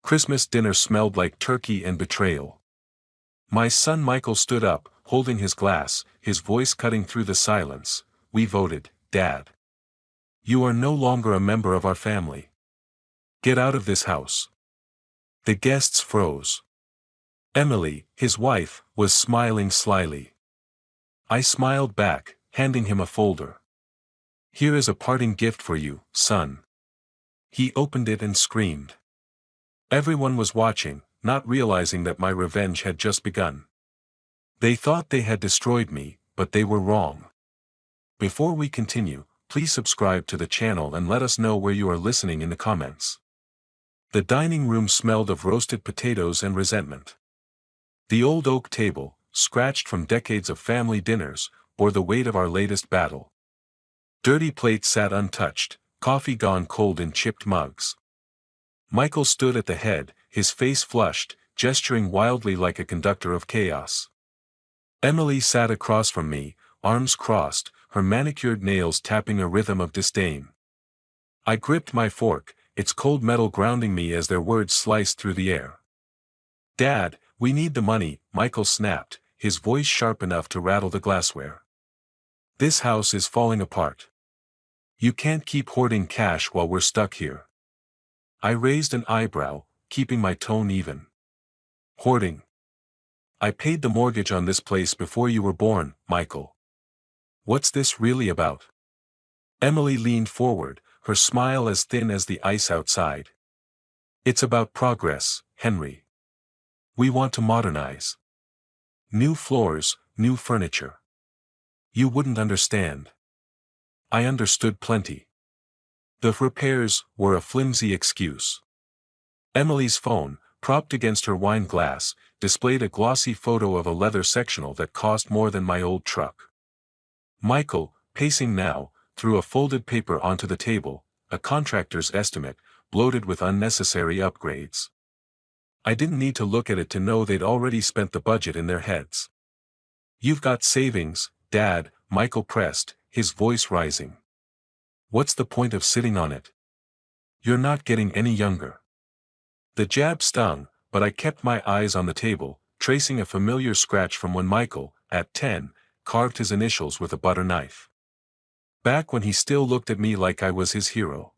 Christmas dinner smelled like turkey and betrayal. My son Michael stood up, holding his glass, his voice cutting through the silence. "We voted, Dad. You are no longer a member of our family. Get out of this house." The guests froze. Emily, his wife, was smiling slyly. I smiled back, handing him a folder. "Here is a parting gift for you, son." He opened it and screamed. Everyone was watching, not realizing that my revenge had just begun. They thought they had destroyed me, but they were wrong. Before we continue, please subscribe to the channel and let us know where you are listening in the comments. The dining room smelled of roasted potatoes and resentment. The old oak table, scratched from decades of family dinners, bore the weight of our latest battle. Dirty plates sat untouched, coffee gone cold in chipped mugs. Michael stood at the head, his face flushed, gesturing wildly like a conductor of chaos. Emily sat across from me, arms crossed, her manicured nails tapping a rhythm of disdain. I gripped my fork, its cold metal grounding me as their words sliced through the air. "Dad, we need the money," Michael snapped, his voice sharp enough to rattle the glassware. "This house is falling apart. You can't keep hoarding cash while we're stuck here." I raised an eyebrow, keeping my tone even. "Hoarding? I paid the mortgage on this place before you were born, Michael. What's this really about?" Emily leaned forward, her smile as thin as the ice outside. "It's about progress, Henry. We want to modernize. New floors, new furniture. You wouldn't understand." I understood plenty. The repairs were a flimsy excuse. Emily's phone, propped against her wine glass, displayed a glossy photo of a leather sectional that cost more than my old truck. Michael, pacing now, threw a folded paper onto the table, a contractor's estimate, bloated with unnecessary upgrades. I didn't need to look at it to know they'd already spent the budget in their heads. "You've got savings, Dad," Michael pressed, his voice rising. "What's the point of sitting on it? You're not getting any younger." The jab stung, but I kept my eyes on the table, tracing a familiar scratch from when Michael, at 10, carved his initials with a butter knife. Back when he still looked at me like I was his hero.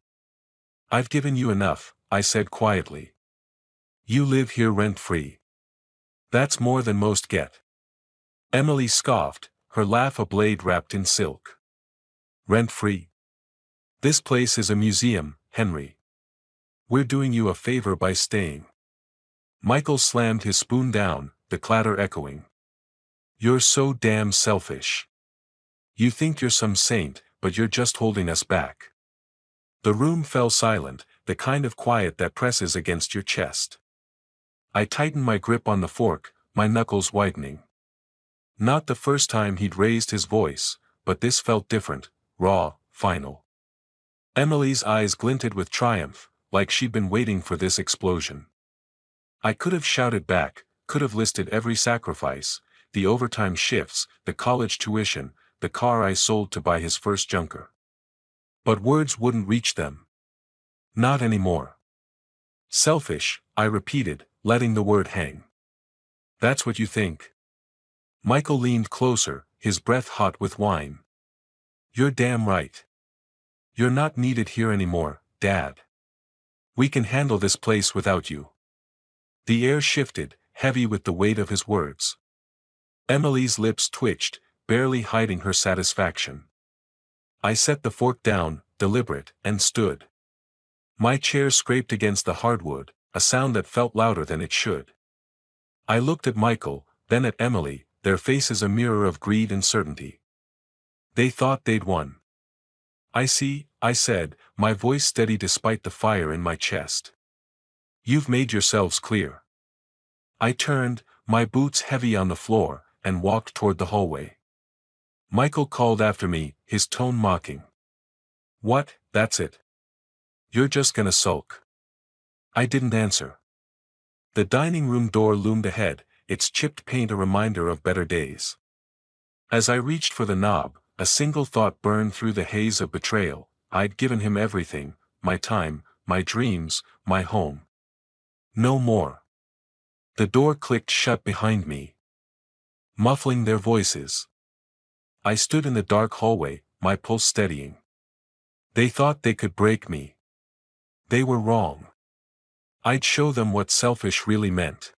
"I've given you enough," I said quietly. "You live here rent-free. That's more than most get." Emily scoffed, her laugh a blade wrapped in silk. "Rent-free? This place is a museum, Henry. We're doing you a favor by staying." Michael slammed his spoon down, the clatter echoing. "You're so damn selfish. You think you're some saint, but you're just holding us back." The room fell silent, the kind of quiet that presses against your chest. I tightened my grip on the fork, my knuckles whitening. Not the first time he'd raised his voice, but this felt different, raw, final. Emily's eyes glinted with triumph, like she'd been waiting for this explosion. I could have shouted back, could have listed every sacrifice, the overtime shifts, the college tuition, the car I sold to buy his first junker. But words wouldn't reach them. Not anymore. "Selfish," I repeated, letting the word hang. "That's what you think?" Michael leaned closer, his breath hot with wine. "You're damn right. You're not needed here anymore, Dad. We can handle this place without you." The air shifted, heavy with the weight of his words. Emily's lips twitched, barely hiding her satisfaction. I set the fork down, deliberate, and stood. My chair scraped against the hardwood, a sound that felt louder than it should. I looked at Michael, then at Emily, their faces a mirror of greed and certainty. They thought they'd won. "I see," I said, my voice steady despite the fire in my chest. "You've made yourselves clear." I turned, my boots heavy on the floor, and walked toward the hallway. Michael called after me, his tone mocking. "What, that's it? You're just gonna sulk?" I didn't answer. The dining room door loomed ahead, its chipped paint a reminder of better days. As I reached for the knob, a single thought burned through the haze of betrayal. I'd given him everything, my time, my dreams, my home. No more. The door clicked shut behind me, muffling their voices. I stood in the dark hallway, my pulse steadying. They thought they could break me. They were wrong. I'd show them what selfish really meant.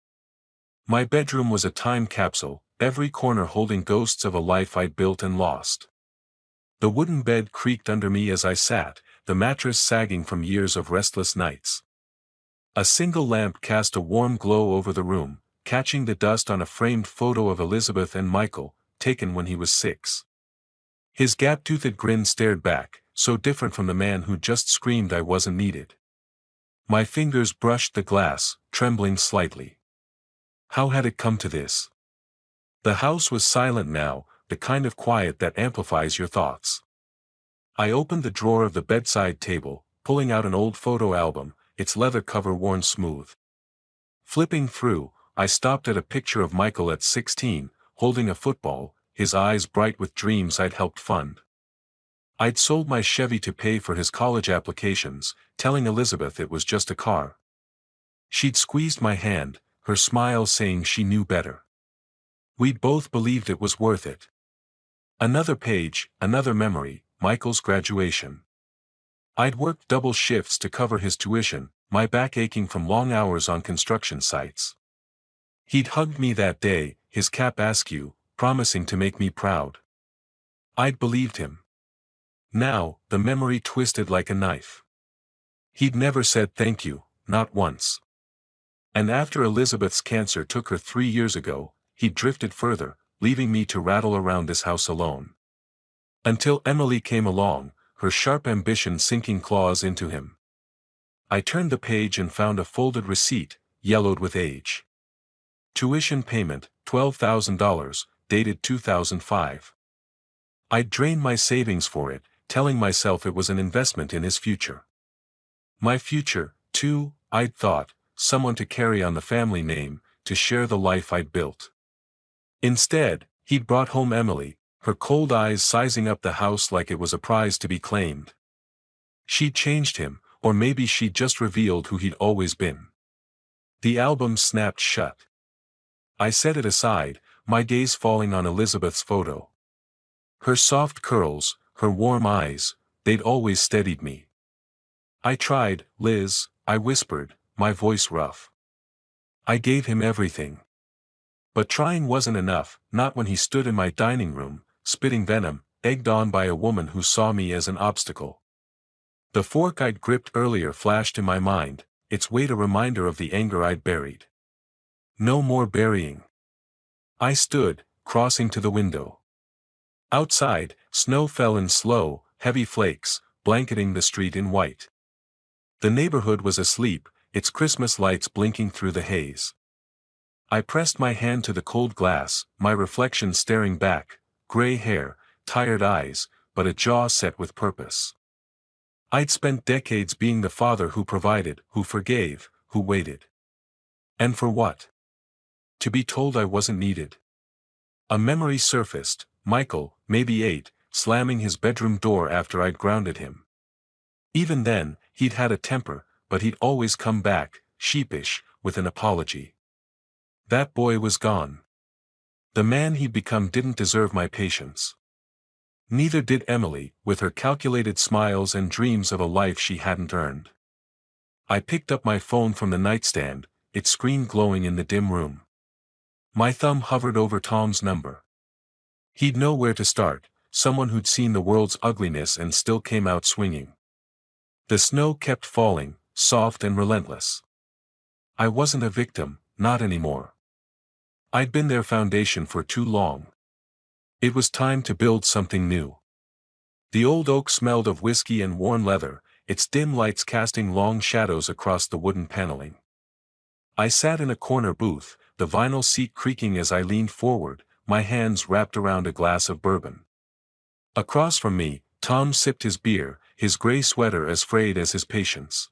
My bedroom was a time capsule, every corner holding ghosts of a life I'd built and lost. The wooden bed creaked under me as I sat, the mattress sagging from years of restless nights. A single lamp cast a warm glow over the room, catching the dust on a framed photo of Elizabeth and Michael, taken when he was 6. His gap-toothed grin stared back, so different from the man who just screamed I wasn't needed. My fingers brushed the glass, trembling slightly. How had it come to this? The house was silent now, the kind of quiet that amplifies your thoughts. I opened the drawer of the bedside table, pulling out an old photo album, its leather cover worn smooth. Flipping through, I stopped at a picture of Michael at 16, holding a football, his eyes bright with dreams I'd helped fund. I'd sold my Chevy to pay for his college applications, telling Elizabeth it was just a car. She'd squeezed my hand, her smile saying she knew better. We'd both believed it was worth it. Another page, another memory, Michael's graduation. I'd worked double shifts to cover his tuition, my back aching from long hours on construction sites. He'd hugged me that day, his cap askew, promising to make me proud. I'd believed him. Now, the memory twisted like a knife. He'd never said thank you, not once. And after Elizabeth's cancer took her 3 years ago, he'd drifted further, leaving me to rattle around this house alone. Until Emily came along, her sharp ambition sinking claws into him. I turned the page and found a folded receipt, yellowed with age. Tuition payment, $12,000, dated 2005. I'd drained my savings for it, telling myself it was an investment in his future. My future, too, I'd thought, someone to carry on the family name, to share the life I'd built. Instead, he'd brought home Emily, her cold eyes sizing up the house like it was a prize to be claimed. She'd changed him, or maybe she'd just revealed who he'd always been. The album snapped shut. I set it aside, my gaze falling on Elizabeth's photo. Her soft curls, her warm eyes, they'd always steadied me. I tried, Liz, I whispered, my voice rough. I gave him everything. But trying wasn't enough, not when he stood in my dining room, spitting venom, egged on by a woman who saw me as an obstacle. The fork I'd gripped earlier flashed in my mind, its weight a reminder of the anger I'd buried. No more burying. I stood, crossing to the window. Outside, snow fell in slow, heavy flakes, blanketing the street in white. The neighborhood was asleep, its Christmas lights blinking through the haze. I pressed my hand to the cold glass, my reflection staring back, gray hair, tired eyes, but a jaw set with purpose. I'd spent decades being the father who provided, who forgave, who waited. And for what? To be told I wasn't needed. A memory surfaced, Michael, maybe 8, slamming his bedroom door after I'd grounded him. Even then, he'd had a temper, but he'd always come back, sheepish, with an apology. That boy was gone. The man he'd become didn't deserve my patience. Neither did Emily, with her calculated smiles and dreams of a life she hadn't earned. I picked up my phone from the nightstand, its screen glowing in the dim room. My thumb hovered over Tom's number. He'd know where to start, someone who'd seen the world's ugliness and still came out swinging. The snow kept falling, soft and relentless. I wasn't a victim, not anymore. I'd been their foundation for too long. It was time to build something new. The old oak smelled of whiskey and worn leather, its dim lights casting long shadows across the wooden paneling. I sat in a corner booth, the vinyl seat creaking as I leaned forward, my hands wrapped around a glass of bourbon. Across from me, Tom sipped his beer, his gray sweater as frayed as his patience.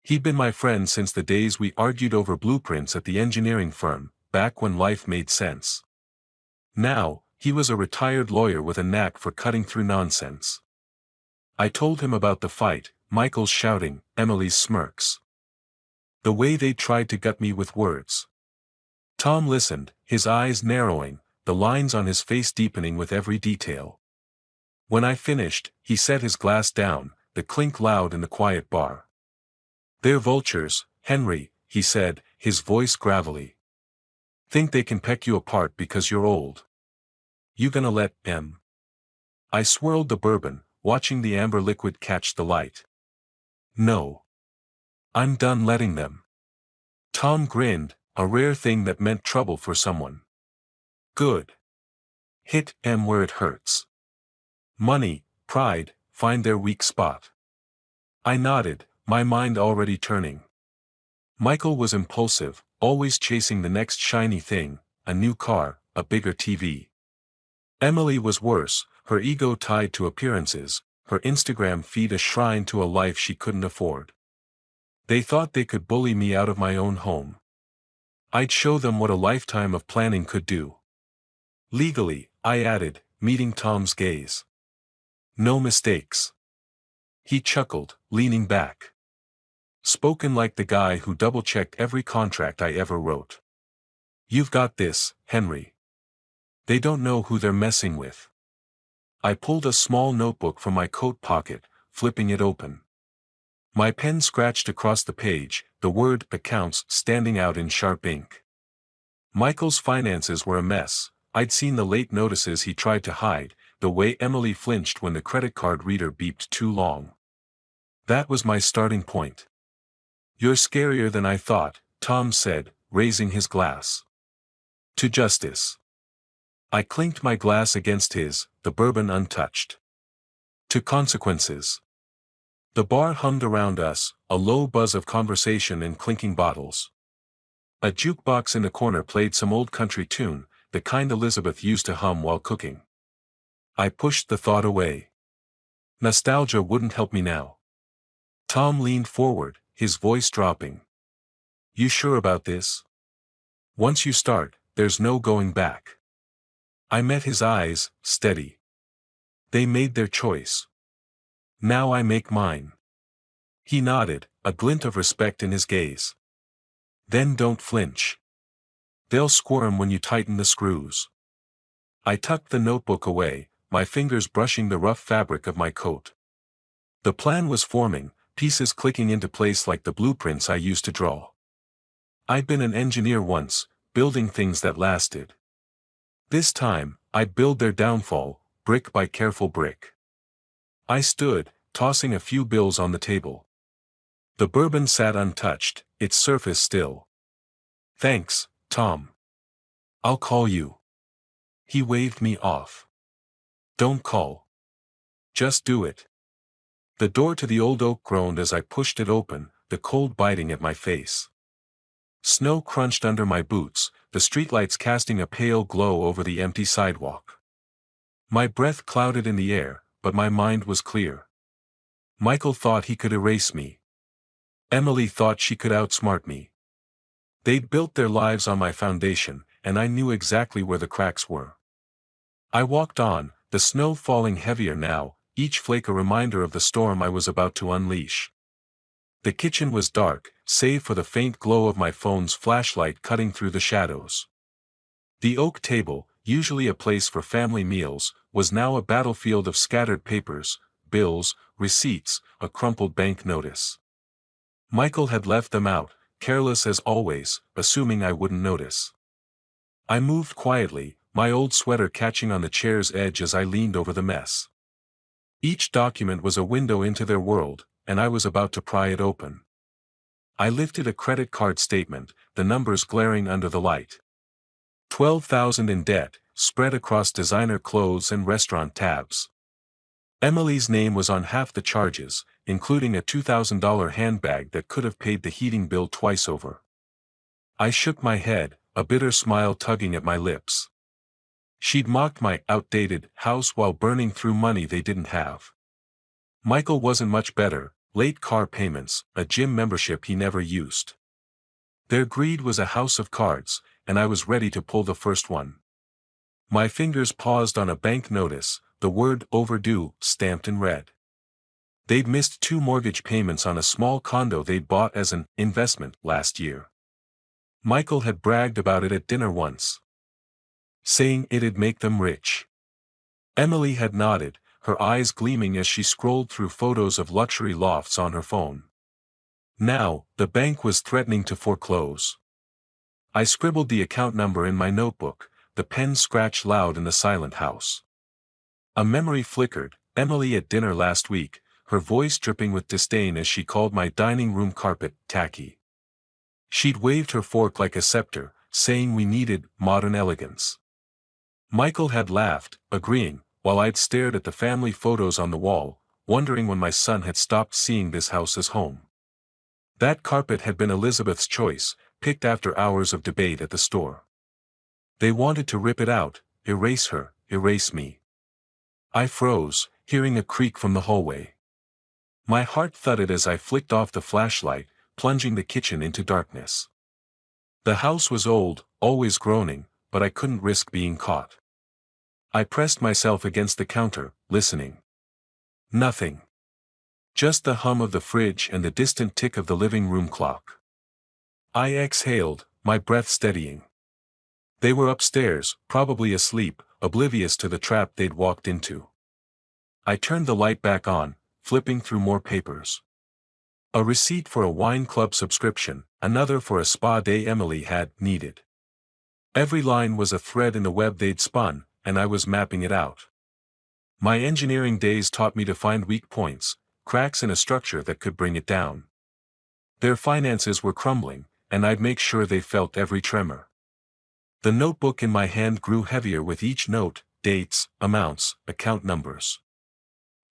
He'd been my friend since the days we argued over blueprints at the engineering firm, back when life made sense. Now, he was a retired lawyer with a knack for cutting through nonsense. I told him about the fight, Michael's shouting, Emily's smirks. The way they tried to gut me with words. Tom listened, his eyes narrowing, the lines on his face deepening with every detail. When I finished, he set his glass down, the clink loud in the quiet bar. "They're vultures, Henry," he said, his voice gravelly. "Think they can peck you apart because you're old. You gonna let them?" I swirled the bourbon, watching the amber liquid catch the light. "No. I'm done letting them." Tom grinned, a rare thing that meant trouble for someone. "Good. Hit 'em where it hurts. Money, pride, find their weak spot." I nodded, my mind already turning. Michael was impulsive, always chasing the next shiny thing, a new car, a bigger TV. Emily was worse, her ego tied to appearances, her Instagram feed a shrine to a life she couldn't afford. They thought they could bully me out of my own home. I'd show them what a lifetime of planning could do. "Legally," I added, meeting Tom's gaze. "No mistakes." He chuckled, leaning back. "Spoken like the guy who double-checked every contract I ever wrote. You've got this, Henry. They don't know who they're messing with." I pulled a small notebook from my coat pocket, flipping it open. My pen scratched across the page, the word "accounts" standing out in sharp ink. Michael's finances were a mess. I'd seen the late notices he tried to hide, the way Emily flinched when the credit card reader beeped too long. That was my starting point. "You're scarier than I thought," Tom said, raising his glass. "To justice." I clinked my glass against his, the bourbon untouched. "To consequences." The bar hummed around us, a low buzz of conversation and clinking bottles. A jukebox in the corner played some old country tune, the kind Elizabeth used to hum while cooking. I pushed the thought away. Nostalgia wouldn't help me now. Tom leaned forward, his voice dropping. "You sure about this? Once you start, there's no going back." I met his eyes, steady. "They made their choice. Now I make mine." He nodded, a glint of respect in his gaze. "Then don't flinch. They'll squirm when you tighten the screws." I tucked the notebook away, my fingers brushing the rough fabric of my coat. The plan was forming, pieces clicking into place like the blueprints I used to draw. I'd been an engineer once, building things that lasted. This time, I'd build their downfall, brick by careful brick. I stood, tossing a few bills on the table. The bourbon sat untouched, its surface still. "Thanks, Tom. I'll call you." He waved me off. "Don't call. Just do it." The door to the old oak groaned as I pushed it open, the cold biting at my face. Snow crunched under my boots, the streetlights casting a pale glow over the empty sidewalk. My breath clouded in the air, but my mind was clear. Michael thought he could erase me. Emily thought she could outsmart me. They'd built their lives on my foundation, and I knew exactly where the cracks were. I walked on, the snow falling heavier now, each flake a reminder of the storm I was about to unleash. The kitchen was dark, save for the faint glow of my phone's flashlight cutting through the shadows. The oak table, usually a place for family meals, was now a battlefield of scattered papers, bills, receipts, a crumpled bank notice. Michael had left them out, careless as always, assuming I wouldn't notice. I moved quietly, my old sweater catching on the chair's edge as I leaned over the mess. Each document was a window into their world, and I was about to pry it open. I lifted a credit card statement, the numbers glaring under the light. 12,000 in debt, spread across designer clothes and restaurant tabs. Emily's name was on half the charges, including a $2,000 handbag that could have paid the heating bill twice over. I shook my head, a bitter smile tugging at my lips. She'd mocked my outdated house while burning through money they didn't have. Michael wasn't much better, late car payments, a gym membership he never used. Their greed was a house of cards, and I was ready to pull the first one. My fingers paused on a bank notice, the word "overdue" stamped in red. They'd missed 2 mortgage payments on a small condo they'd bought as an investment last year. Michael had bragged about it at dinner once, saying it'd make them rich. Emily had nodded, her eyes gleaming as she scrolled through photos of luxury lofts on her phone. Now, the bank was threatening to foreclose. I scribbled the account number in my notebook, the pen scratched loud in the silent house. A memory flickered, Emily at dinner last week, her voice dripping with disdain as she called my dining room carpet tacky. She'd waved her fork like a scepter, saying we needed modern elegance. Michael had laughed, agreeing, while I'd stared at the family photos on the wall, wondering when my son had stopped seeing this house as home. That carpet had been Elizabeth's choice, picked after hours of debate at the store. They wanted to rip it out, erase her, erase me. I froze, hearing a creak from the hallway. My heart thudded as I flicked off the flashlight, plunging the kitchen into darkness. The house was old, always groaning, but I couldn't risk being caught. I pressed myself against the counter, listening. Nothing. Just the hum of the fridge and the distant tick of the living room clock. I exhaled, my breath steadying. They were upstairs, probably asleep, oblivious to the trap they'd walked into. I turned the light back on, flipping through more papers. A receipt for a wine club subscription, another for a spa day Emily had needed. Every line was a thread in the web they'd spun, and I was mapping it out. My engineering days taught me to find weak points, cracks in a structure that could bring it down. Their finances were crumbling, and I'd make sure they felt every tremor. The notebook in my hand grew heavier with each note, dates, amounts, account numbers.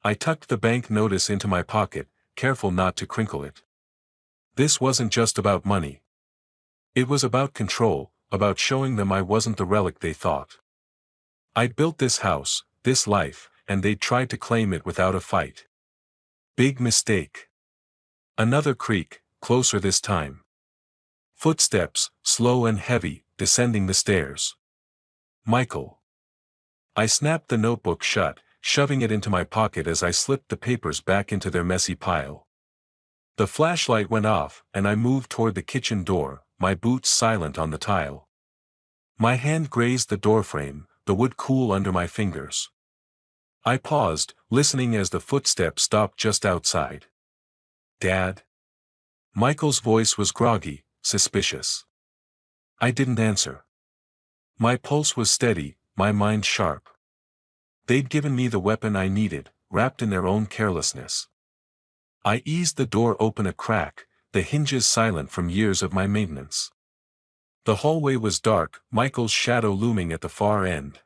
I tucked the bank notice into my pocket, careful not to crinkle it. This wasn't just about money. It was about control, about showing them I wasn't the relic they thought. I'd built this house, this life, and they'd tried to claim it without a fight. Big mistake. Another creak, closer this time. Footsteps, slow and heavy, descending the stairs. Michael. I snapped the notebook shut, shoving it into my pocket as I slipped the papers back into their messy pile. The flashlight went off, and I moved toward the kitchen door, my boots silent on the tile. My hand grazed the doorframe, the wood cool under my fingers. I paused, listening as the footsteps stopped just outside. Dad? Michael's voice was groggy, suspicious. I didn't answer. My pulse was steady, my mind sharp. They'd given me the weapon I needed, wrapped in their own carelessness. I eased the door open a crack, the hinges silent from years of my maintenance. The hallway was dark, Michael's shadow looming at the far end.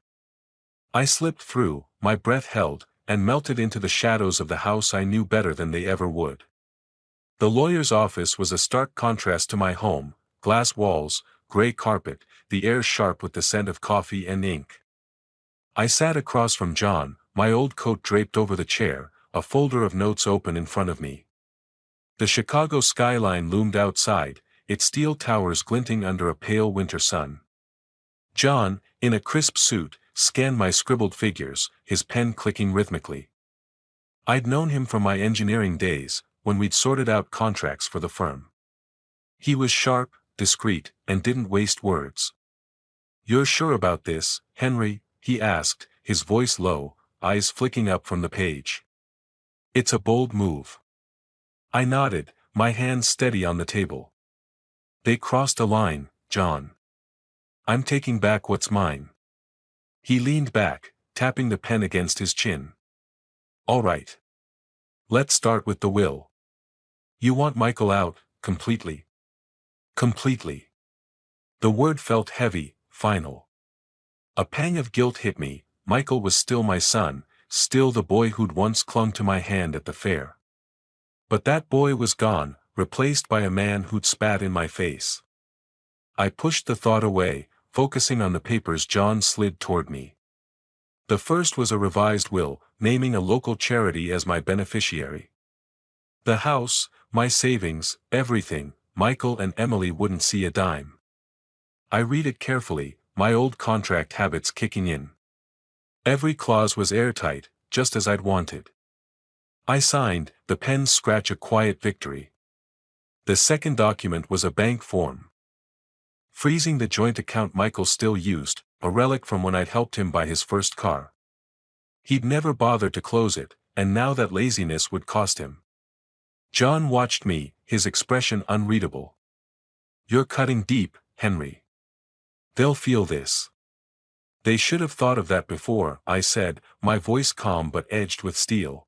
I slipped through, my breath held, and melted into the shadows of the house I knew better than they ever would. The lawyer's office was a stark contrast to my home, glass walls, gray carpet, the air sharp with the scent of coffee and ink. I sat across from John, my old coat draped over the chair, a folder of notes open in front of me. The Chicago skyline loomed outside, its steel towers glinting under a pale winter sun. John, in a crisp suit, scanned my scribbled figures, his pen clicking rhythmically. I'd known him from my engineering days, when we'd sorted out contracts for the firm. He was sharp, discreet, and didn't waste words. "You're sure about this, Henry?" he asked, his voice low, eyes flicking up from the page. "It's a bold move." I nodded, my hands steady on the table. "They crossed a line, John. I'm taking back what's mine." He leaned back, tapping the pen against his chin. "All right. Let's start with the will. You want Michael out, completely?" "Completely." The word felt heavy, final. A pang of guilt hit me. Michael was still my son, still the boy who'd once clung to my hand at the fair. But that boy was gone, replaced by a man who'd spat in my face. I pushed the thought away, focusing on the papers John slid toward me. The first was a revised will, naming a local charity as my beneficiary. The house, my savings, everything, Michael and Emily wouldn't see a dime. I read it carefully, my old contract habits kicking in. Every clause was airtight, just as I'd wanted. I signed, the pen's scratch a quiet victory. The second document was a bank form. Freezing the joint account Michael still used, a relic from when I'd helped him buy his first car. He'd never bothered to close it, and now that laziness would cost him. John watched me, his expression unreadable. You're cutting deep, Henry. They'll feel this. They should have thought of that before, I said, my voice calm but edged with steel.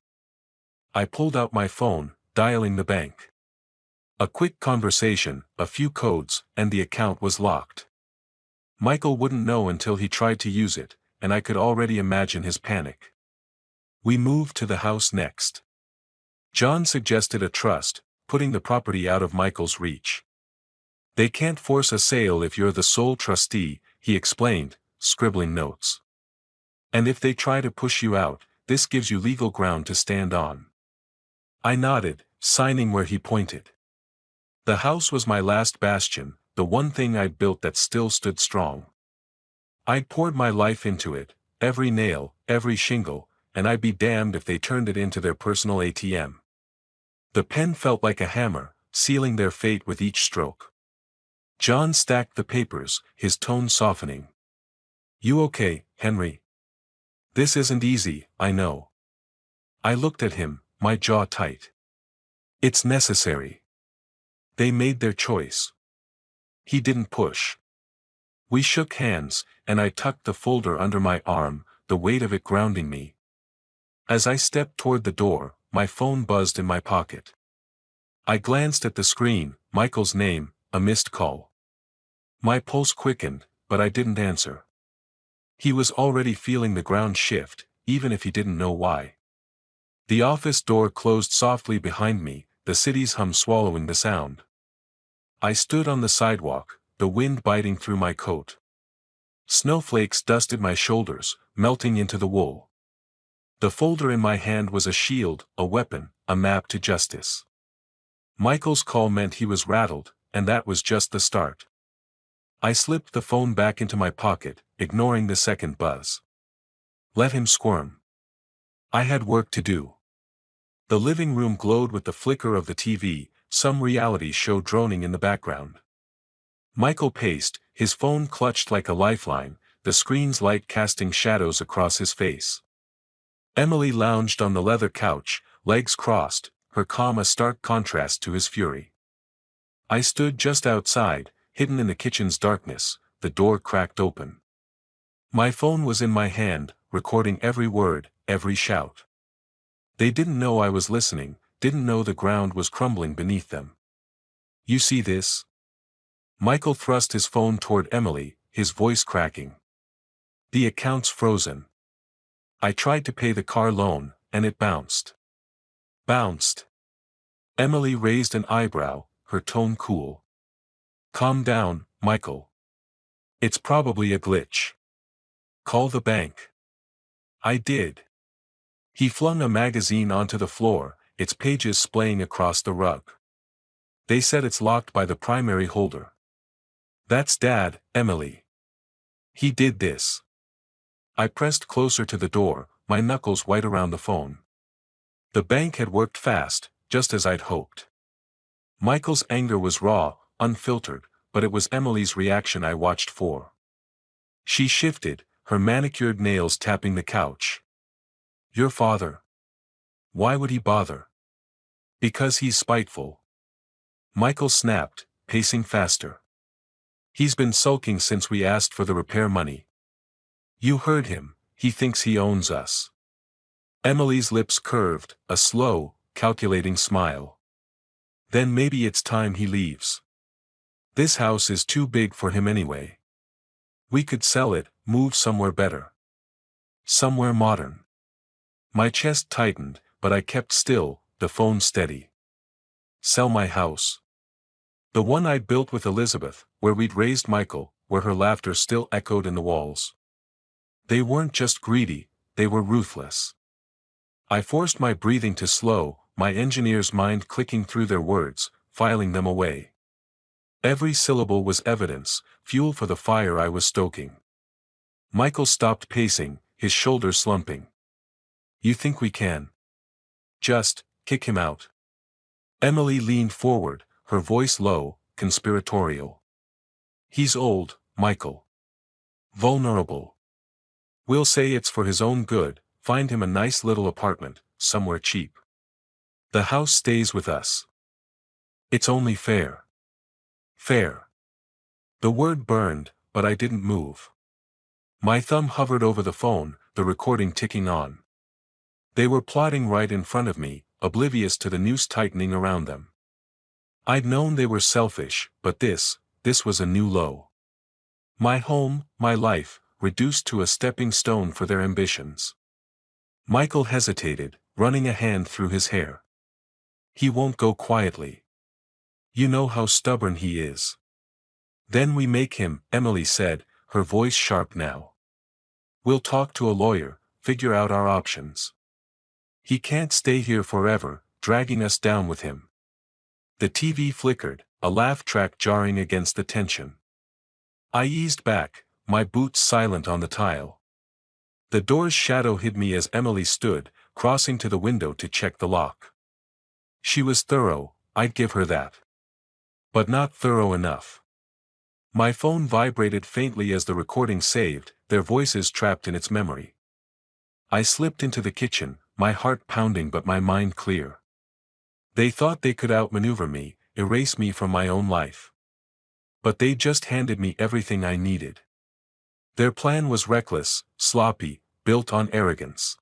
I pulled out my phone, dialing the bank. A quick conversation, a few codes, and the account was locked. Michael wouldn't know until he tried to use it, and I could already imagine his panic. We moved to the house next. John suggested a trust, putting the property out of Michael's reach. They can't force a sale if you're the sole trustee, he explained, scribbling notes. And if they try to push you out, this gives you legal ground to stand on. I nodded, signing where he pointed. The house was my last bastion, the one thing I'd built that still stood strong. I'd poured my life into it, every nail, every shingle, and I'd be damned if they turned it into their personal ATM. The pen felt like a hammer, sealing their fate with each stroke. John stacked the papers, his tone softening. You okay, Henry? This isn't easy, I know. I looked at him, my jaw tight. It's necessary. They made their choice. He didn't push. We shook hands, and I tucked the folder under my arm, the weight of it grounding me. As I stepped toward the door, my phone buzzed in my pocket. I glanced at the screen, Michael's name, a missed call. My pulse quickened, but I didn't answer. He was already feeling the ground shift, even if he didn't know why. The office door closed softly behind me, the city's hum swallowing the sound. I stood on the sidewalk, the wind biting through my coat. Snowflakes dusted my shoulders, melting into the wool. The folder in my hand was a shield, a weapon, a map to justice. Michael's call meant he was rattled, and that was just the start. I slipped the phone back into my pocket, ignoring the second buzz. Let him squirm. I had work to do. The living room glowed with the flicker of the TV, some reality show droning in the background. Michael paced, his phone clutched like a lifeline, the screen's light casting shadows across his face. Emily lounged on the leather couch, legs crossed, her calm a stark contrast to his fury. I stood just outside, hidden in the kitchen's darkness, the door cracked open. My phone was in my hand, recording every word, every shout. They didn't know I was listening, didn't know the ground was crumbling beneath them. You see this? Michael thrust his phone toward Emily, his voice cracking. The account's frozen. I tried to pay the car loan, and it bounced. Bounced. Emily raised an eyebrow, her tone cool. Calm down, Michael. It's probably a glitch. Call the bank. I did. He flung a magazine onto the floor, its pages splaying across the rug. They said it's locked by the primary holder. That's Dad, Emily. He did this. I pressed closer to the door, my knuckles white around the phone. The bank had worked fast, just as I'd hoped. Michael's anger was raw, unfiltered, but it was Emily's reaction I watched for. She shifted, her manicured nails tapping the couch. Your father. Why would he bother? Because he's spiteful. Michael snapped, pacing faster. He's been sulking since we asked for the repair money. You heard him, he thinks he owns us. Emily's lips curved, a slow, calculating smile. Then maybe it's time he leaves. This house is too big for him anyway. We could sell it, move somewhere better. Somewhere modern. My chest tightened, but I kept still, the phone steady. Sell my house. The one I'd built with Elizabeth, where we'd raised Michael, where her laughter still echoed in the walls. They weren't just greedy, they were ruthless. I forced my breathing to slow, my engineer's mind clicking through their words, filing them away. Every syllable was evidence, fuel for the fire I was stoking. Michael stopped pacing, his shoulders slumping. You think we can? Just, kick him out. Emily leaned forward, her voice low, conspiratorial. He's old, Michael. Vulnerable. We'll say it's for his own good, find him a nice little apartment, somewhere cheap. The house stays with us. It's only fair. Fair. The word burned, but I didn't move. My thumb hovered over the phone, the recording ticking on. They were plotting right in front of me, oblivious to the noose tightening around them. I'd known they were selfish, but this was a new low. My home, my life, reduced to a stepping stone for their ambitions. Michael hesitated, running a hand through his hair. He won't go quietly. You know how stubborn he is. Then we make him, Emily said, her voice sharp now. We'll talk to a lawyer, figure out our options. He can't stay here forever, dragging us down with him. The TV flickered, a laugh track jarring against the tension. I eased back, my boots silent on the tile. The door's shadow hid me as Emily stood, crossing to the window to check the lock. She was thorough, I'd give her that. But not thorough enough. My phone vibrated faintly as the recording saved, their voices trapped in its memory. I slipped into the kitchen, my heart pounding but my mind clear. They thought they could outmaneuver me, erase me from my own life. But they just handed me everything I needed. Their plan was reckless, sloppy, built on arrogance.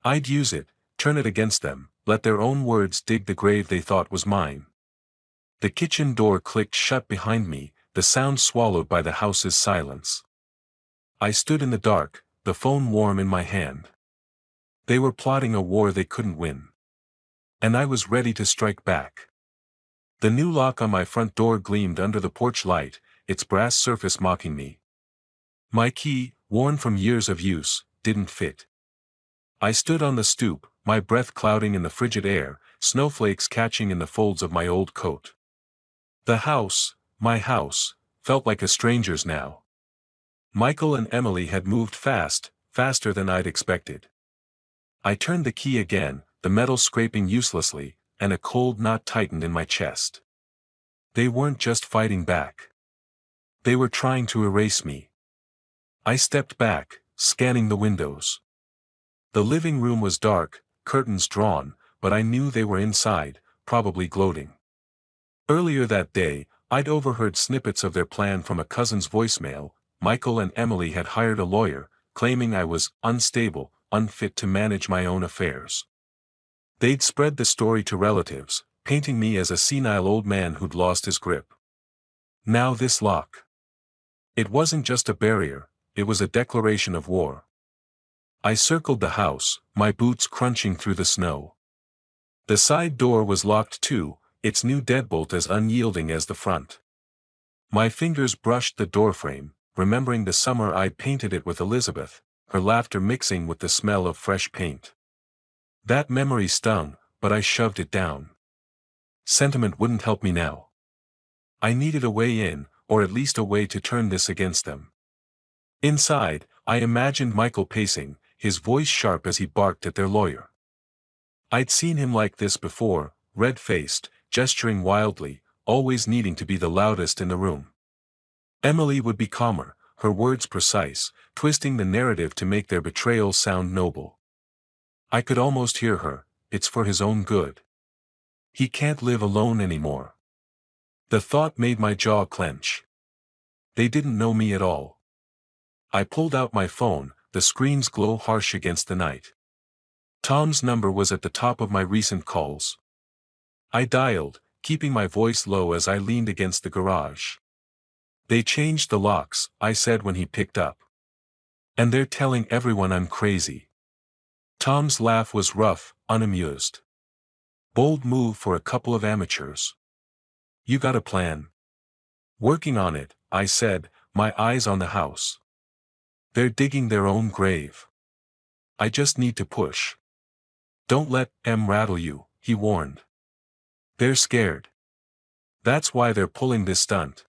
I'd use it, turn it against them, let their own words dig the grave they thought was mine. The kitchen door clicked shut behind me, the sound swallowed by the house's silence. I stood in the dark, the phone warm in my hand. They were plotting a war they couldn't win. And I was ready to strike back. The new lock on my front door gleamed under the porch light, its brass surface mocking me. My key, worn from years of use, didn't fit. I stood on the stoop, my breath clouding in the frigid air, snowflakes catching in the folds of my old coat. The house, my house, felt like a stranger's now. Michael and Emily had moved fast, faster than I'd expected. I turned the key again, the metal scraping uselessly, and a cold knot tightened in my chest. They weren't just fighting back. They were trying to erase me. I stepped back, scanning the windows. The living room was dark, curtains drawn, but I knew they were inside, probably gloating. Earlier that day, I'd overheard snippets of their plan from a cousin's voicemail. Michael and Emily had hired a lawyer, claiming I was unstable, unfit to manage my own affairs. They'd spread the story to relatives, painting me as a senile old man who'd lost his grip. Now this lock. It wasn't just a barrier, it was a declaration of war. I circled the house, my boots crunching through the snow. The side door was locked too, its new deadbolt as unyielding as the front. My fingers brushed the doorframe, remembering the summer I'd painted it with Elizabeth, her laughter mixing with the smell of fresh paint. That memory stung, but I shoved it down. Sentiment wouldn't help me now. I needed a way in, or at least a way to turn this against them. Inside, I imagined Michael pacing, his voice sharp as he barked at their lawyer. I'd seen him like this before, red-faced, gesturing wildly, always needing to be the loudest in the room. Emily would be calmer, her words precise, twisting the narrative to make their betrayal sound noble. I could almost hear her, it's for his own good. He can't live alone anymore. The thought made my jaw clench. They didn't know me at all. I pulled out my phone, the screen's glow harsh against the night. Tom's number was at the top of my recent calls. I dialed, keeping my voice low as I leaned against the garage. They changed the locks, I said when he picked up. And they're telling everyone I'm crazy. Tom's laugh was rough, unamused. Bold move for a couple of amateurs. You got a plan? Working on it, I said, my eyes on the house. They're digging their own grave. I just need to push. Don't let them rattle you, he warned. They're scared. That's why they're pulling this stunt.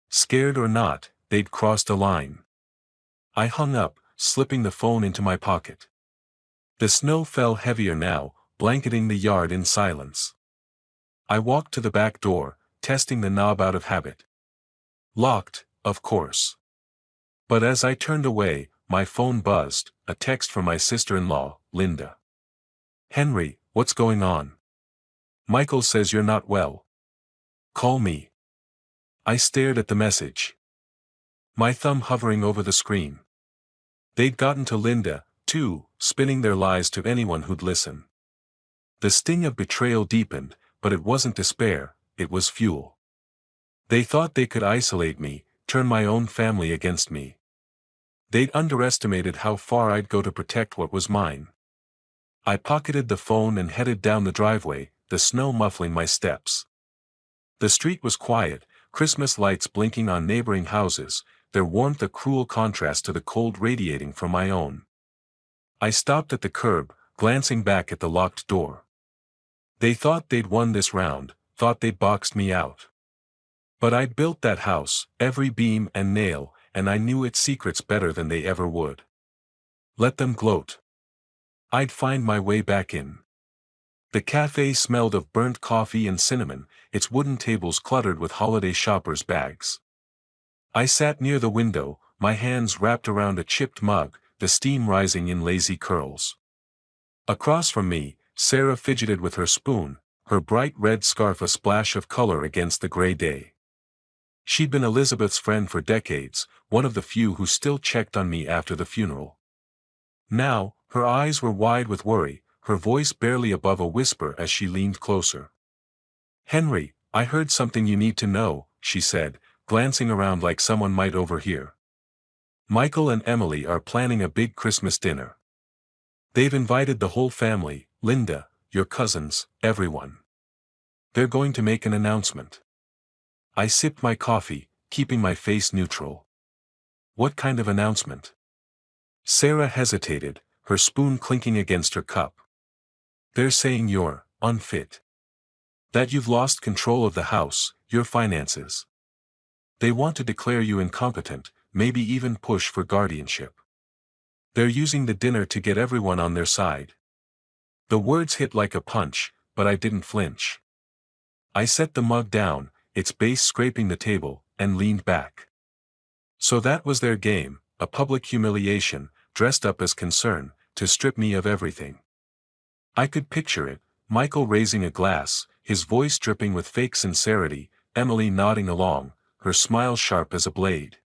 Scared or not, they'd crossed a line. I hung up, slipping the phone into my pocket. The snow fell heavier now, blanketing the yard in silence. I walked to the back door, testing the knob out of habit. Locked, of course. But as I turned away, my phone buzzed, a text from my sister-in-law, Linda. "Henry, what's going on? Michael says you're not well. Call me." I stared at the message, my thumb hovering over the screen. They'd gotten to Linda, too, spinning their lies to anyone who'd listen. The sting of betrayal deepened, but it wasn't despair, it was fuel. They thought they could isolate me, turn my own family against me. They'd underestimated how far I'd go to protect what was mine. I pocketed the phone and headed down the driveway, the snow muffling my steps. The street was quiet, Christmas lights blinking on neighboring houses, their warmth a cruel contrast to the cold radiating from my own. I stopped at the curb, glancing back at the locked door. They thought they'd won this round, thought they'd boxed me out. But I'd built that house, every beam and nail, and I knew its secrets better than they ever would. Let them gloat. I'd find my way back in. The cafe smelled of burnt coffee and cinnamon, its wooden tables cluttered with holiday shoppers' bags. I sat near the window, my hands wrapped around a chipped mug, the steam rising in lazy curls. Across from me, Sarah fidgeted with her spoon, her bright red scarf a splash of color against the gray day. She'd been Elizabeth's friend for decades, one of the few who still checked on me after the funeral. Now, her eyes were wide with worry, her voice barely above a whisper as she leaned closer. "Henry, I heard something you need to know," she said, glancing around like someone might overhear. "Michael and Emily are planning a big Christmas dinner. They've invited the whole family, Linda, your cousins, everyone. They're going to make an announcement." I sipped my coffee, keeping my face neutral. "What kind of announcement?" Sarah hesitated, her spoon clinking against her cup. "They're saying you're unfit. That you've lost control of the house, your finances. They want to declare you incompetent, maybe even push for guardianship. They're using the dinner to get everyone on their side." The words hit like a punch, but I didn't flinch. I set the mug down, its base scraping the table, and leaned back. So that was their game, a public humiliation, dressed up as concern, to strip me of everything. I could picture it, Michael raising a glass, his voice dripping with fake sincerity, Emily nodding along, her smile sharp as a blade.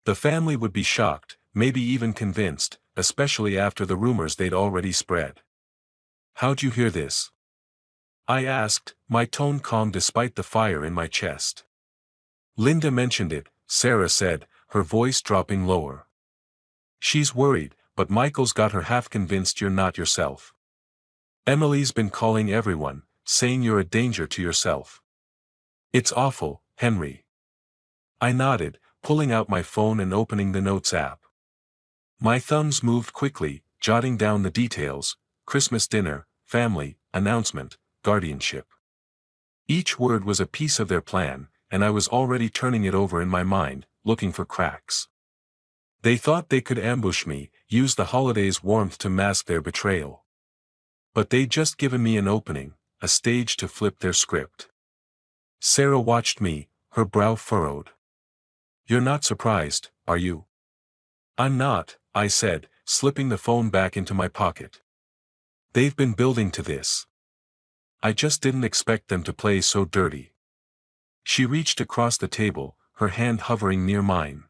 The family would be shocked, maybe even convinced, especially after the rumors they'd already spread. "How'd you hear this?" I asked, my tone calm despite the fire in my chest. "Linda mentioned it," Sarah said, her voice dropping lower. "She's worried, but Michael's got her half convinced you're not yourself. Emily's been calling everyone, saying you're a danger to yourself. It's awful, Henry." I nodded, pulling out my phone and opening the Notes app. My thumbs moved quickly, jotting down the details: Christmas dinner, family, announcement, guardianship. Each word was a piece of their plan, and I was already turning it over in my mind, looking for cracks. They thought they could ambush me, use the holidays' warmth to mask their betrayal. But they'd just given me an opening, a stage to flip their script. Sarah watched me, her brow furrowed. "You're not surprised, are you?" "I'm not," I said, slipping the phone back into my pocket. "They've been building to this. I just didn't expect them to play so dirty." She reached across the table, her hand hovering near mine.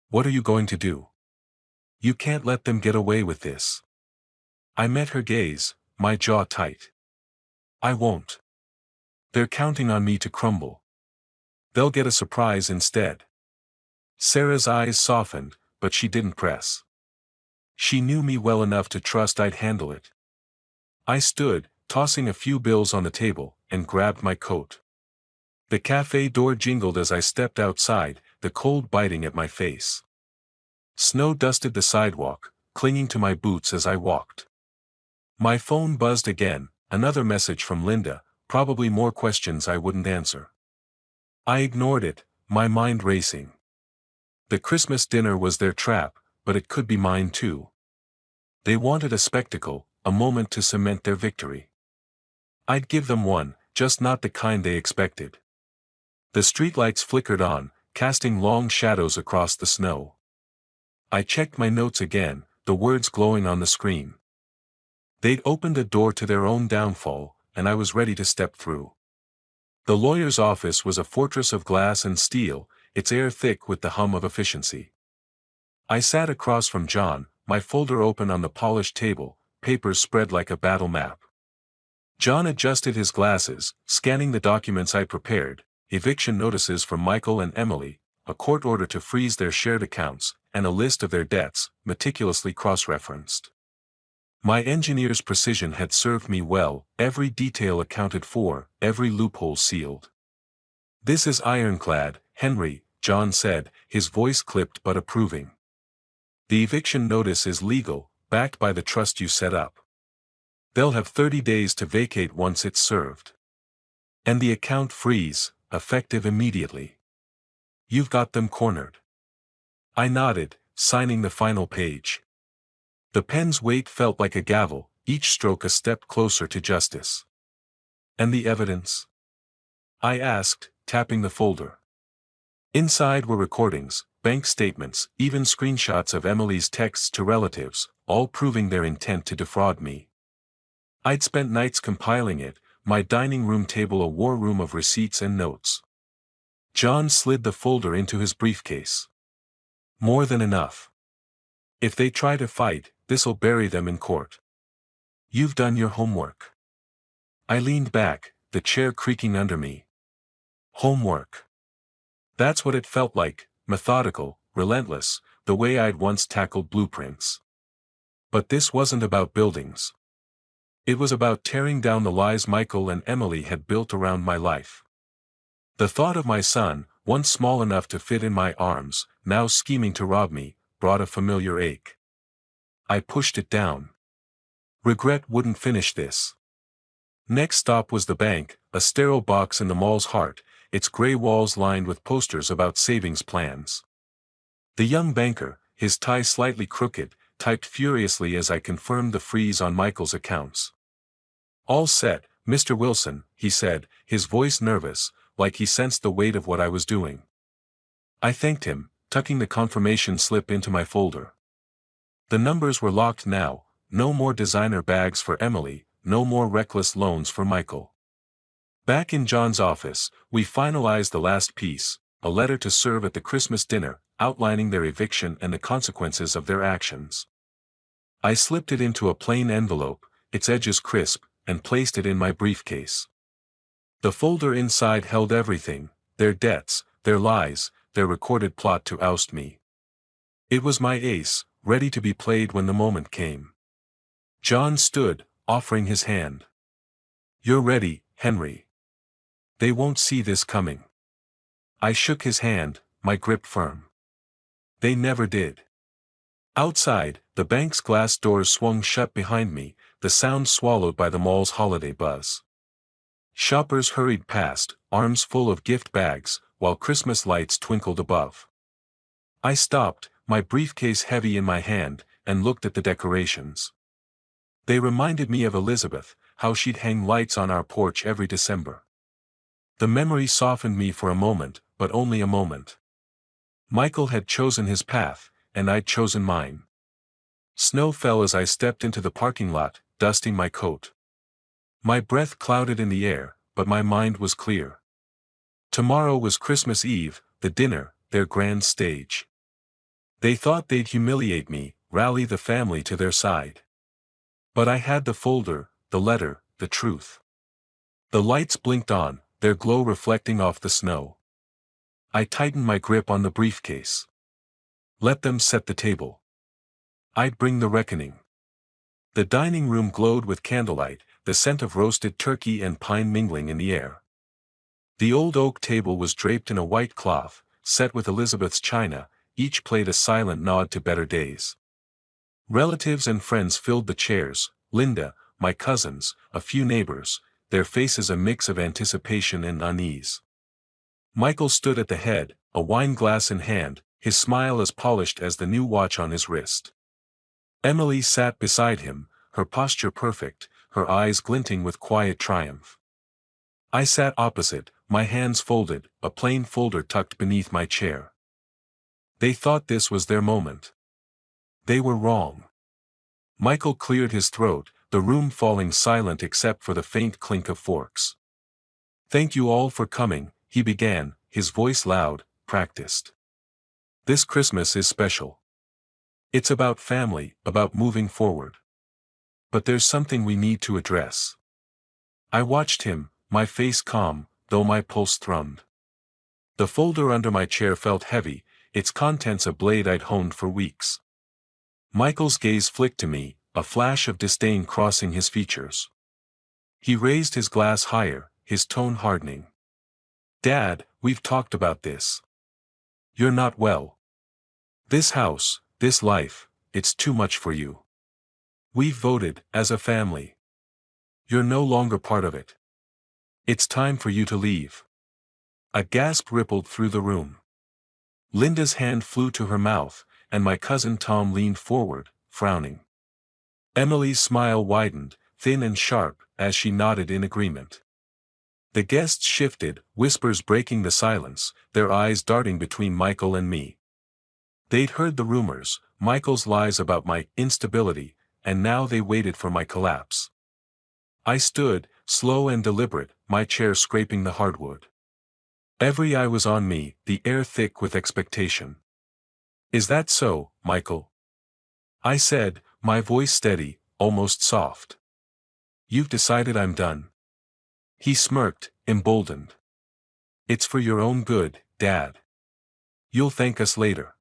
"What are you going to do? You can't let them get away with this." I met her gaze, my jaw tight. "I won't. They're counting on me to crumble. They'll get a surprise instead." Sarah's eyes softened, but she didn't press. She knew me well enough to trust I'd handle it. I stood, tossing a few bills on the table, and grabbed my coat. The cafe door jingled as I stepped outside, the cold biting at my face. Snow dusted the sidewalk, clinging to my boots as I walked. My phone buzzed again, another message from Linda, probably more questions I wouldn't answer. I ignored it, my mind racing. The Christmas dinner was their trap, but it could be mine too. They wanted a spectacle, a moment to cement their victory. I'd give them one, just not the kind they expected. The streetlights flickered on, casting long shadows across the snow. I checked my notes again, the words glowing on the screen. They'd opened a door to their own downfall, and I was ready to step through. The lawyer's office was a fortress of glass and steel, its air thick with the hum of efficiency. I sat across from John, my folder open on the polished table, papers spread like a battle map. John adjusted his glasses, scanning the documents I prepared: eviction notices for Michael and Emily, a court order to freeze their shared accounts, and a list of their debts, meticulously cross-referenced. My engineer's precision had served me well, every detail accounted for, every loophole sealed. "This is ironclad, Henry," John said, his voice clipped but approving. "The eviction notice is legal, backed by the trust you set up. They'll have 30 days to vacate once it's served. And the account freeze, effective immediately. You've got them cornered." I nodded, signing the final page. The pen's weight felt like a gavel, each stroke a step closer to justice. "And the evidence?" I asked, tapping the folder. Inside were recordings, bank statements, even screenshots of Emily's texts to relatives, all proving their intent to defraud me. I'd spent nights compiling it, my dining room table a war room of receipts and notes. John slid the folder into his briefcase. "More than enough. If they try to fight, this'll bury them in court. You've done your homework." I leaned back, the chair creaking under me. Homework. That's what it felt like, methodical, relentless, the way I'd once tackled blueprints. But this wasn't about buildings. It was about tearing down the lies Michael and Emily had built around my life. The thought of my son, once small enough to fit in my arms, now scheming to rob me, brought a familiar ache. I pushed it down. Regret wouldn't finish this. Next stop was the bank, a sterile box in the mall's heart, its gray walls lined with posters about savings plans. The young banker, his tie slightly crooked, typed furiously as I confirmed the freeze on Michael's accounts. "All set, Mr. Wilson," he said, his voice nervous, like he sensed the weight of what I was doing. I thanked him, tucking the confirmation slip into my folder. The numbers were locked now, no more designer bags for Emily, no more reckless loans for Michael. Back in John's office, we finalized the last piece, a letter to serve at the Christmas dinner, outlining their eviction and the consequences of their actions. I slipped it into a plain envelope, its edges crisp, and placed it in my briefcase. The folder inside held everything: their debts, their lies, their recorded plot to oust me. It was my ace, ready to be played when the moment came. John stood, offering his hand. "You're ready, Henry. They won't see this coming." I shook his hand, my grip firm. They never did. Outside, the bank's glass doors swung shut behind me, the sound swallowed by the mall's holiday buzz. Shoppers hurried past, arms full of gift bags, while Christmas lights twinkled above. I stopped, my briefcase heavy in my hand, and looked at the decorations. They reminded me of Elizabeth, how she'd hang lights on our porch every December. The memory softened me for a moment, but only a moment. Michael had chosen his path, and I'd chosen mine. Snow fell as I stepped into the parking lot, dusting my coat. My breath clouded in the air, but my mind was clear. Tomorrow was Christmas Eve, the dinner, their grand stage. They thought they'd humiliate me, rally the family to their side. But I had the folder, the letter, the truth. The lights blinked on, their glow reflecting off the snow. I tightened my grip on the briefcase. Let them set the table. I'd bring the reckoning. The dining room glowed with candlelight, the scent of roasted turkey and pine mingling in the air. The old oak table was draped in a white cloth, set with Elizabeth's china, each plate a silent nod to better days. Relatives and friends filled the chairs: Linda, my cousins, a few neighbors, their faces a mix of anticipation and unease. Michael stood at the head, a wine glass in hand, his smile as polished as the new watch on his wrist. Emily sat beside him, her posture perfect, her eyes glinting with quiet triumph. I sat opposite, my hands folded, a plain folder tucked beneath my chair. They thought this was their moment. They were wrong. Michael cleared his throat, the room falling silent except for the faint clink of forks. "Thank you all for coming," he began, his voice loud, practiced. "This Christmas is special. It's about family, about moving forward. But there's something we need to address." I watched him, my face calm, though my pulse thrummed. The folder under my chair felt heavy, its contents a blade I'd honed for weeks. Michael's gaze flicked to me, a flash of disdain crossing his features. He raised his glass higher, his tone hardening. "Dad, we've talked about this. You're not well. This house, this life, it's too much for you. We've voted, as a family. You're no longer part of it. It's time for you to leave." A gasp rippled through the room. Linda's hand flew to her mouth, and my cousin Tom leaned forward, frowning. Emily's smile widened, thin and sharp, as she nodded in agreement. The guests shifted, whispers breaking the silence, their eyes darting between Michael and me. They'd heard the rumors, Michael's lies about my instability, and now they waited for my collapse. I stood, slow and deliberate, my chair scraping the hardwood. Every eye was on me, the air thick with expectation. "Is that so, Michael?" I said, my voice steady, almost soft. "You've decided I'm done." He smirked, emboldened. "It's for your own good, Dad. You'll thank us later."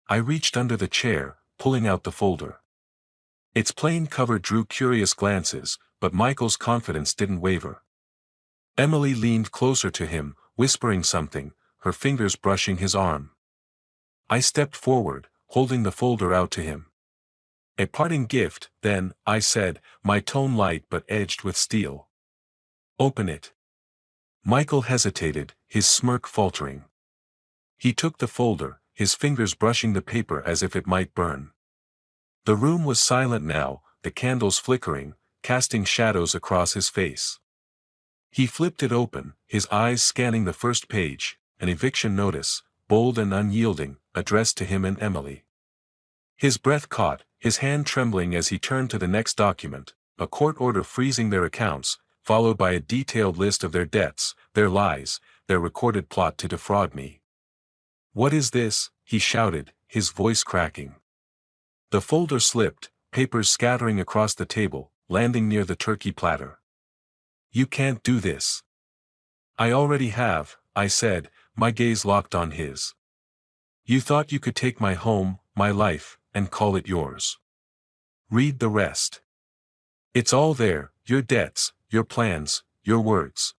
I reached under the chair, pulling out the folder. Its plain cover drew curious glances, but Michael's confidence didn't waver. Emily leaned closer to him, whispering something, her fingers brushing his arm. I stepped forward, holding the folder out to him. "A parting gift, then," I said, my tone light but edged with steel. "Open it." Michael hesitated, his smirk faltering. He took the folder, his fingers brushing the paper as if it might burn. The room was silent now, the candles flickering, casting shadows across his face. He flipped it open, his eyes scanning the first page, an eviction notice, bold and unyielding, addressed to him and Emily. His breath caught, his hand trembling as he turned to the next document, a court order freezing their accounts, followed by a detailed list of their debts, their lies, their recorded plot to defraud me. "What is this?" he shouted, his voice cracking. The folder slipped, papers scattering across the table, landing near the turkey platter. "You can't do this." "I already have," I said, my gaze locked on his. "You thought you could take my home, my life, and call it yours. Read the rest. It's all there, your debts, your plans, your words."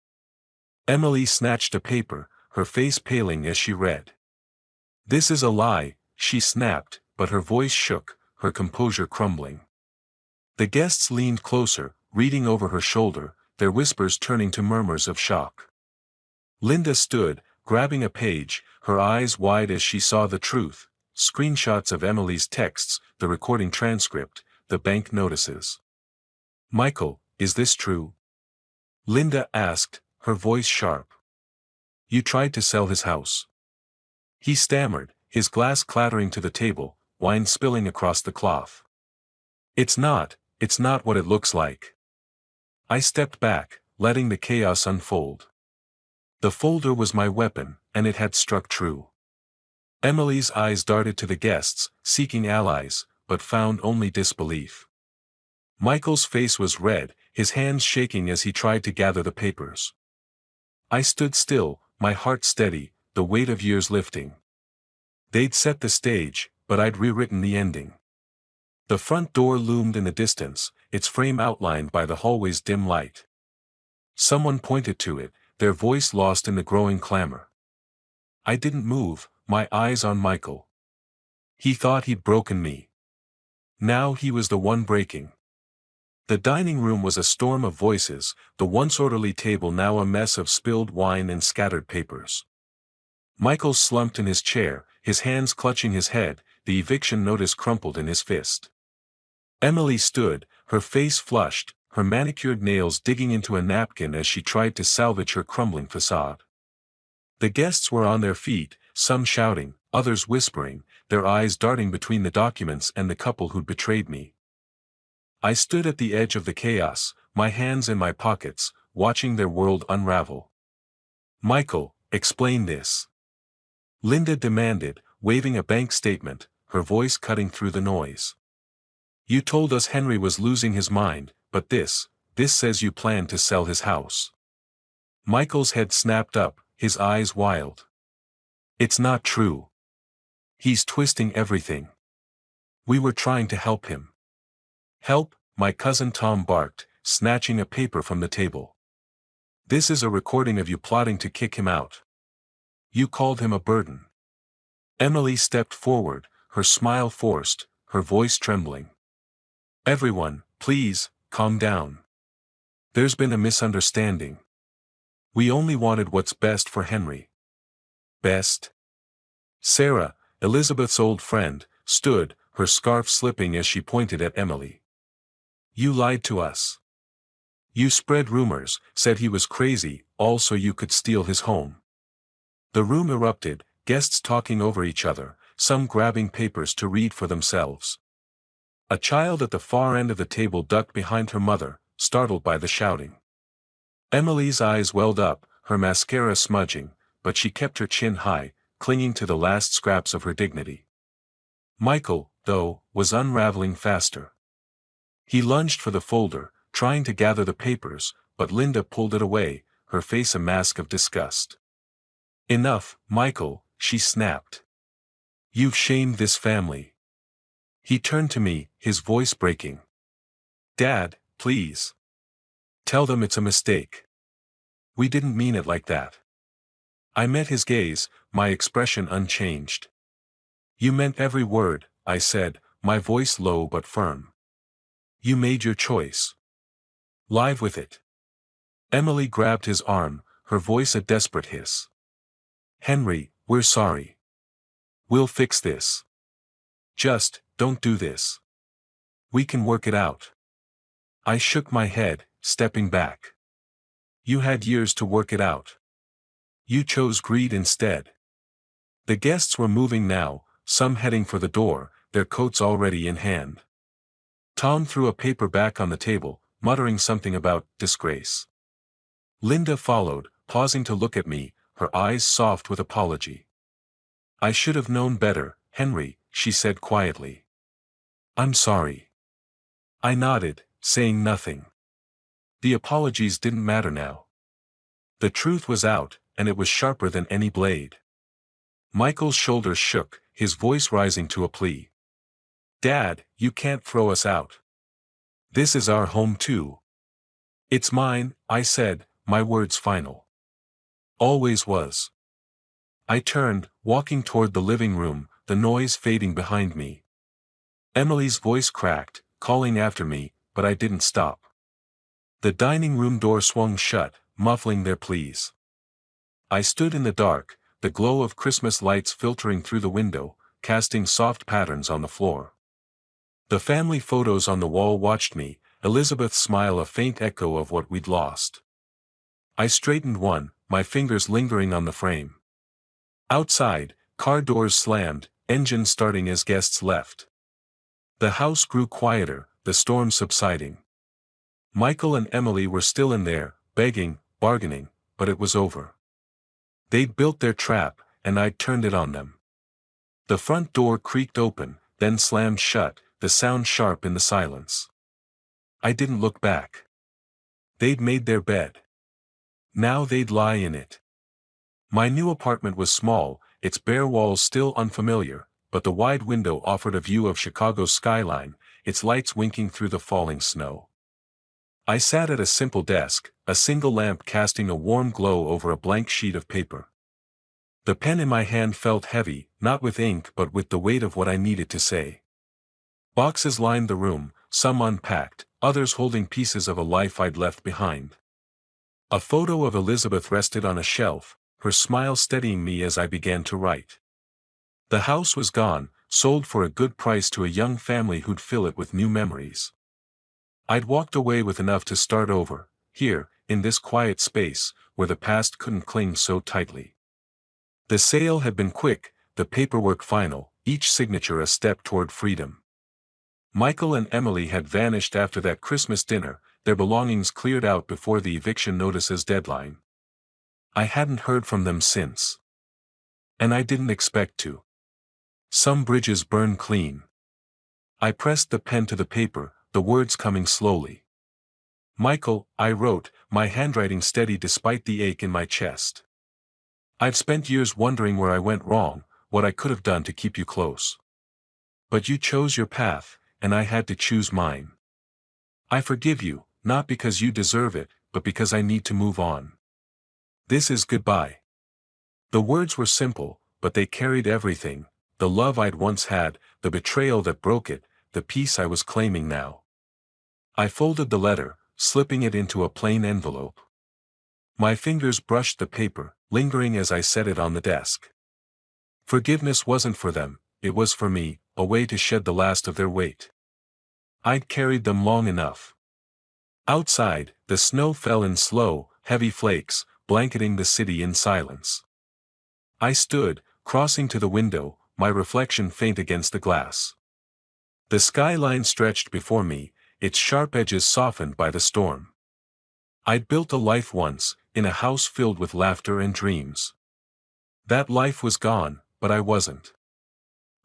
Emily snatched a paper, her face paling as she read. "This is a lie," she snapped, but her voice shook, her composure crumbling. The guests leaned closer, reading over her shoulder, their whispers turning to murmurs of shock. Linda stood, grabbing a page, her eyes wide as she saw the truth, screenshots of Emily's texts, the recording transcript, the bank notices. "Michael, is this true?" Linda asked, her voice sharp. "You tried to sell his house." He stammered, his glass clattering to the table, wine spilling across the cloth. It's not what it looks like." I stepped back, letting the chaos unfold. The folder was my weapon, and it had struck true. Emily's eyes darted to the guests, seeking allies, but found only disbelief. Michael's face was red, his hands shaking as he tried to gather the papers. I stood still, my heart steady, the weight of years lifting. They'd set the stage, but I'd rewritten the ending. The front door loomed in the distance, its frame outlined by the hallway's dim light. Someone pointed to it, their voice lost in the growing clamor. I didn't move, my eyes on Michael. He thought he'd broken me. Now he was the one breaking. The dining room was a storm of voices, the once orderly table now a mess of spilled wine and scattered papers. Michael slumped in his chair, his hands clutching his head, the eviction notice crumpled in his fist. Emily stood, her face flushed, her manicured nails digging into a napkin as she tried to salvage her crumbling facade. The guests were on their feet, some shouting, others whispering, their eyes darting between the documents and the couple who'd betrayed me. I stood at the edge of the chaos, my hands in my pockets, watching their world unravel. "Michael, explain this," Linda demanded, waving a bank statement, her voice cutting through the noise. "You told us Henry was losing his mind, but this says you plan to sell his house." Michael's head snapped up, his eyes wild. "It's not true. He's twisting everything. We were trying to help him." "Help?" my cousin Tom barked, snatching a paper from the table. "This is a recording of you plotting to kick him out. You called him a burden." Emily stepped forward, her smile forced, her voice trembling. "Everyone, please, calm down. There's been a misunderstanding. We only wanted what's best for Henry." "Best?" Sarah, Elizabeth's old friend, stood, her scarf slipping as she pointed at Emily. "You lied to us. You spread rumors, said he was crazy, all so you could steal his home." The room erupted, guests talking over each other, some grabbing papers to read for themselves. A child at the far end of the table ducked behind her mother, startled by the shouting. Emily's eyes welled up, her mascara smudging, but she kept her chin high, clinging to the last scraps of her dignity. Michael, though, was unraveling faster. He lunged for the folder, trying to gather the papers, but Linda pulled it away, her face a mask of disgust. "Enough, Michael," she snapped. "You've shamed this family." He turned to me, his voice breaking. "Dad, please. Tell them it's a mistake. We didn't mean it like that." I met his gaze, my expression unchanged. "You meant every word," I said, my voice low but firm. "You made your choice. Live with it." Emily grabbed his arm, her voice a desperate hiss. "Henry, we're sorry. We'll fix this. Just, don't do this. We can work it out." I shook my head, stepping back. "You had years to work it out. You chose greed instead." The guests were moving now, some heading for the door, their coats already in hand. Tom threw a paper back on the table, muttering something about disgrace. Linda followed, pausing to look at me, her eyes soft with apology. "I should have known better, Henry," she said quietly. "I'm sorry." I nodded, saying nothing. The apologies didn't matter now. The truth was out, and it was sharper than any blade. Michael's shoulders shook, his voice rising to a plea. "Dad, you can't throw us out. This is our home too." "It's mine," I said, my words final. "Always was." I turned, walking toward the living room, the noise fading behind me. Emily's voice cracked, calling after me, but I didn't stop. The dining room door swung shut, muffling their pleas. I stood in the dark, the glow of Christmas lights filtering through the window, casting soft patterns on the floor. The family photos on the wall watched me, Elizabeth's smile a faint echo of what we'd lost. I straightened one, my fingers lingering on the frame. Outside, car doors slammed, engines starting as guests left. The house grew quieter, the storm subsiding. Michael and Emily were still in there, begging, bargaining, but it was over. They'd built their trap, and I'd turned it on them. The front door creaked open, then slammed shut, the sound sharp in the silence. I didn't look back. They'd made their bed. Now they'd lie in it. My new apartment was small, its bare walls still unfamiliar, but the wide window offered a view of Chicago's skyline, its lights winking through the falling snow. I sat at a simple desk, a single lamp casting a warm glow over a blank sheet of paper. The pen in my hand felt heavy, not with ink but with the weight of what I needed to say. Boxes lined the room, some unpacked, others holding pieces of a life I'd left behind. A photo of Elizabeth rested on a shelf, her smile steadying me as I began to write. The house was gone, sold for a good price to a young family who'd fill it with new memories. I'd walked away with enough to start over, here, in this quiet space, where the past couldn't cling so tightly. The sale had been quick, the paperwork final, each signature a step toward freedom. Michael and Emily had vanished after that Christmas dinner, their belongings cleared out before the eviction notice's deadline. I hadn't heard from them since. And I didn't expect to. Some bridges burn clean. I pressed the pen to the paper, the words coming slowly. Michael, I wrote, my handwriting steady despite the ache in my chest. I've spent years wondering where I went wrong, what I could have done to keep you close. But you chose your path, and I had to choose mine. I forgive you, not because you deserve it, but because I need to move on. This is goodbye. The words were simple, but they carried everything, the love I'd once had, the betrayal that broke it, the peace I was claiming now. I folded the letter, slipping it into a plain envelope. My fingers brushed the paper, lingering as I set it on the desk. Forgiveness wasn't for them, it was for me, a way to shed the last of their weight. I'd carried them long enough. Outside, the snow fell in slow, heavy flakes, blanketing the city in silence. I stood, crossing to the window, my reflection faint against the glass. The skyline stretched before me, its sharp edges softened by the storm. I'd built a life once, in a house filled with laughter and dreams. That life was gone, but I wasn't.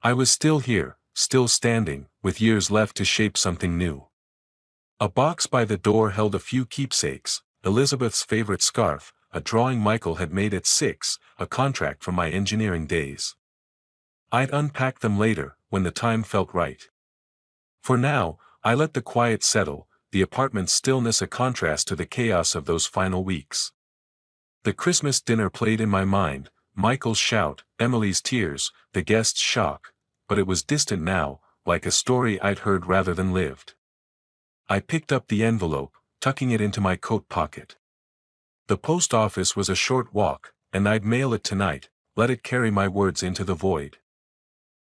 I was still here, still standing, with years left to shape something new. A box by the door held a few keepsakes, Elizabeth's favorite scarf, a drawing Michael had made at 6, a contract from my engineering days. I'd unpack them later, when the time felt right. For now, I let the quiet settle, the apartment's stillness a contrast to the chaos of those final weeks. The Christmas dinner played in my mind, Michael's shout, Emily's tears, the guests' shock, but it was distant now, like a story I'd heard rather than lived. I picked up the envelope, tucking it into my coat pocket. The post office was a short walk, and I'd mail it tonight, let it carry my words into the void.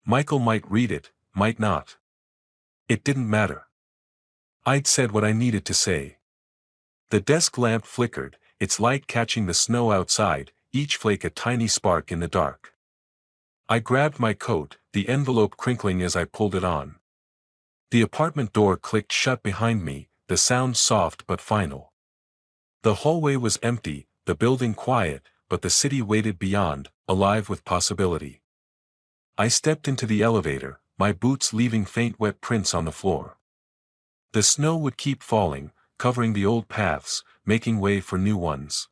Michael might read it, might not. It didn't matter. I'd said what I needed to say. The desk lamp flickered, its light catching the snow outside, each flake a tiny spark in the dark. I grabbed my coat, the envelope crinkling as I pulled it on. The apartment door clicked shut behind me, the sound soft but final. The hallway was empty, the building quiet, but the city waited beyond, alive with possibility. I stepped into the elevator, my boots leaving faint wet prints on the floor. The snow would keep falling, covering the old paths, making way for new ones.